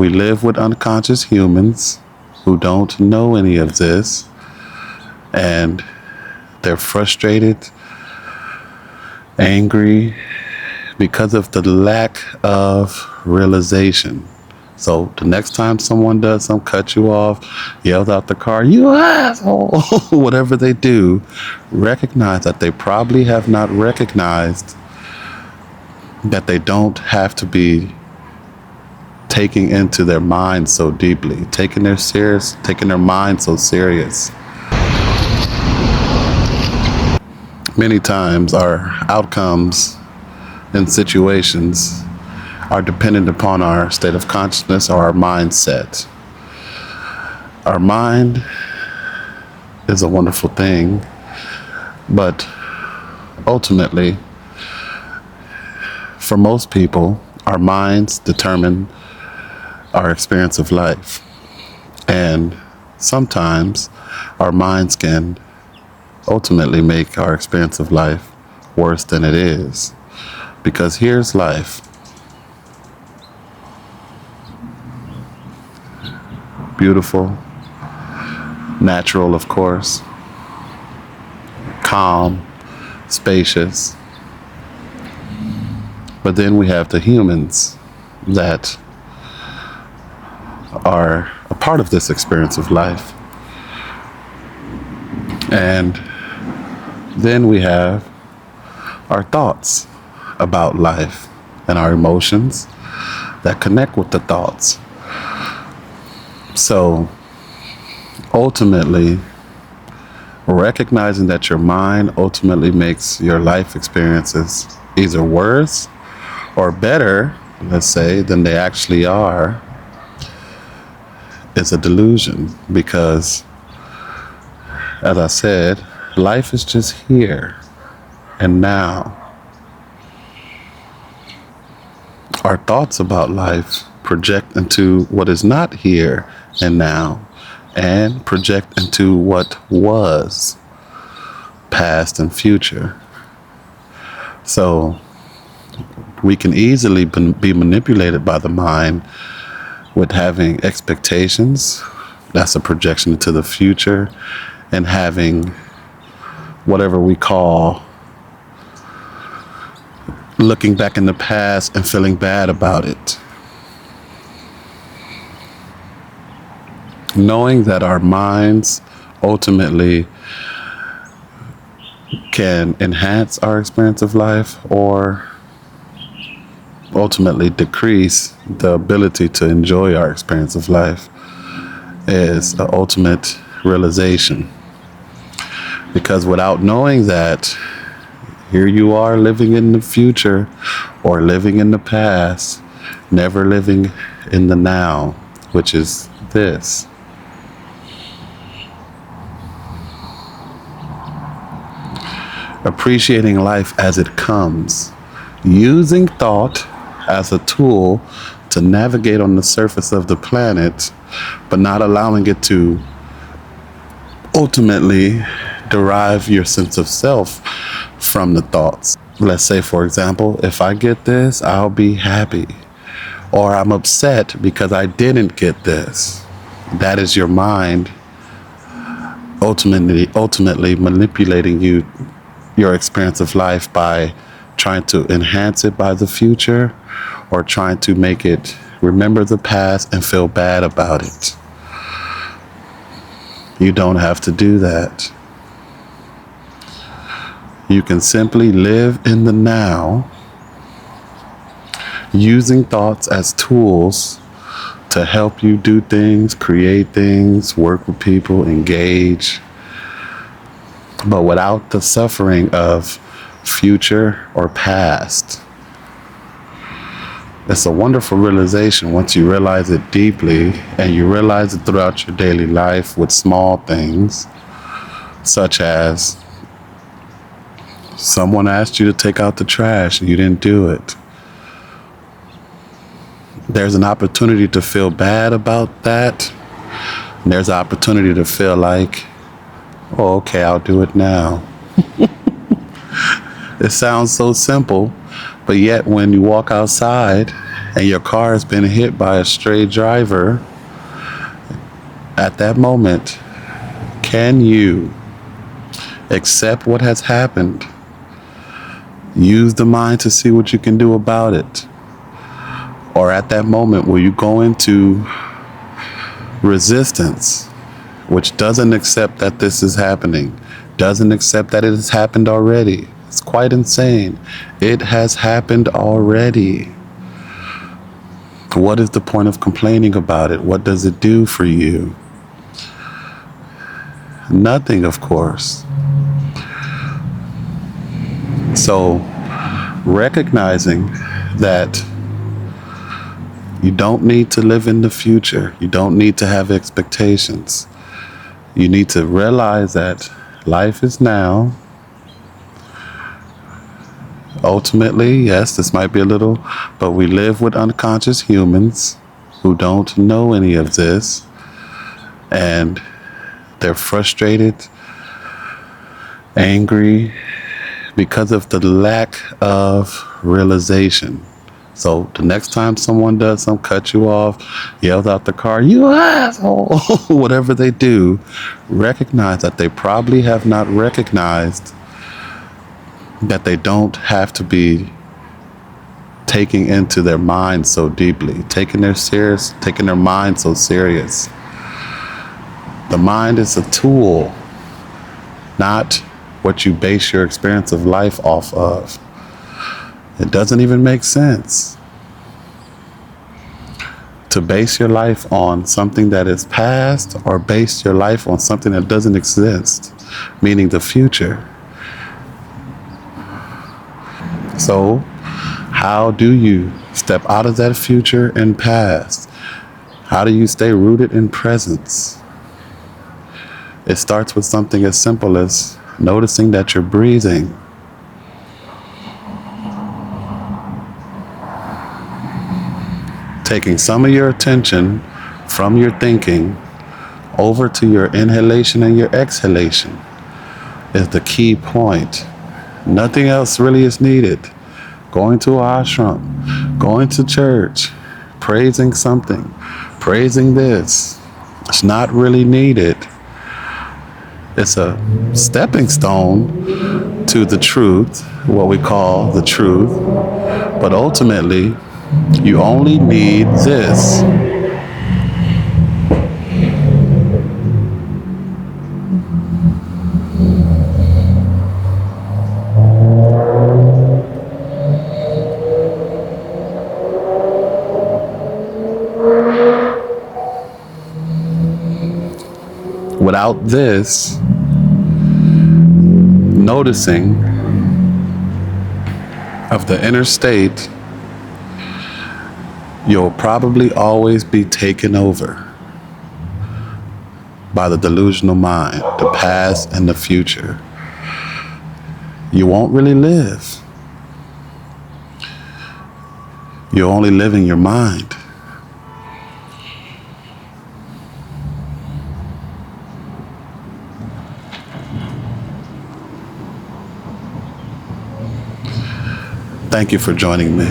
We live with unconscious humans who don't know any of this, and they're frustrated, angry because of the lack of realization. So the next time someone does some, cut you off, yells out the car, "You asshole," whatever they do, recognize that they probably have not recognized that they don't have to be taking into their mind so deeply, taking their mind so serious. Many times our outcomes in situations are dependent upon our state of consciousness or our mindset. Our mind is a wonderful thing, but ultimately, for most people, our minds determine our experience of life. And sometimes our minds can ultimately make our experience of life worse than it is. Because here's life. Beautiful, natural, of course, calm, spacious. But then we have the humans that are a part of this experience of life. And then we have our thoughts about life and our emotions that connect with the thoughts. So ultimately, recognizing that your mind ultimately makes your life experiences either worse or better, let's say, than they actually are, is a delusion. Because, as I said, life is just here and now. Our thoughts about life project into what is not here and now, and project into what was, past and future. So we can easily be manipulated by the mind with having expectations. That's a projection into the future, and having whatever we call looking back in the past and feeling bad about it. Knowing that our minds ultimately can enhance our experience of life or ultimately decrease the ability to enjoy our experience of life is an ultimate realization. Because without knowing that, here you are living in the future or living in the past, never living in the now, which is this. Appreciating life as it comes, using thought as a tool to navigate on the surface of the planet, but not allowing it to ultimately derive your sense of self from the thoughts. Let's say, for example, if I get this, I'll be happy. Or I'm upset because I didn't get this. That is your mind ultimately manipulating your experience of life by trying to enhance it by the future, or trying to make it remember the past and feel bad about it. You don't have to do that. You can simply live in the now, using thoughts as tools to help you do things, create things, work with people, engage, but without the suffering of future or past. It's a wonderful realization once you realize it deeply, and you realize it throughout your daily life with small things, such as someone asked you to take out the trash and you didn't do it. There's an opportunity to feel bad about that. And there's an opportunity to feel like, oh, okay, I'll do it now. It sounds so simple, But yet, when you walk outside and your car has been hit by a stray driver, at that moment, can you accept what has happened? Use the mind to see what you can do about it. Or at that moment, will you go into resistance, which doesn't accept that this is happening, doesn't accept that it has happened already? It's quite insane. It has happened already. What is the point of complaining about it? What does it do for you? Nothing, of course. So, recognizing that you don't need to live in the future, you don't need to have expectations. You need to realize that life is now. Ultimately, yes, this might be a little, but we live with unconscious humans who don't know any of this, and they're frustrated, angry, because of the lack of realization. So the next time someone does something, cut you off, yells out the car, "You asshole," whatever they do, recognize that they probably have not recognized that they don't have to be taking into their mind so deeply, taking their mind so serious. The mind is a tool, not what you base your experience of life off of. It doesn't even make sense to base your life on something that is past or base your life on something that doesn't exist, meaning the future. So, how do you step out of that future and past? How do you stay rooted in presence? It starts with something as simple as noticing that you're breathing. Taking some of your attention from your thinking over to your inhalation and your exhalation is the key point. Nothing else really is needed. Going to an ashram, going to church, praising something, praising this, it's not really needed. It's a stepping stone to the truth, what we call the truth. But ultimately, you only need this. Without this, noticing of the inner state, you'll probably always be taken over by the delusional mind, the past and the future. You won't really live. You're only living your mind. Thank you for joining me.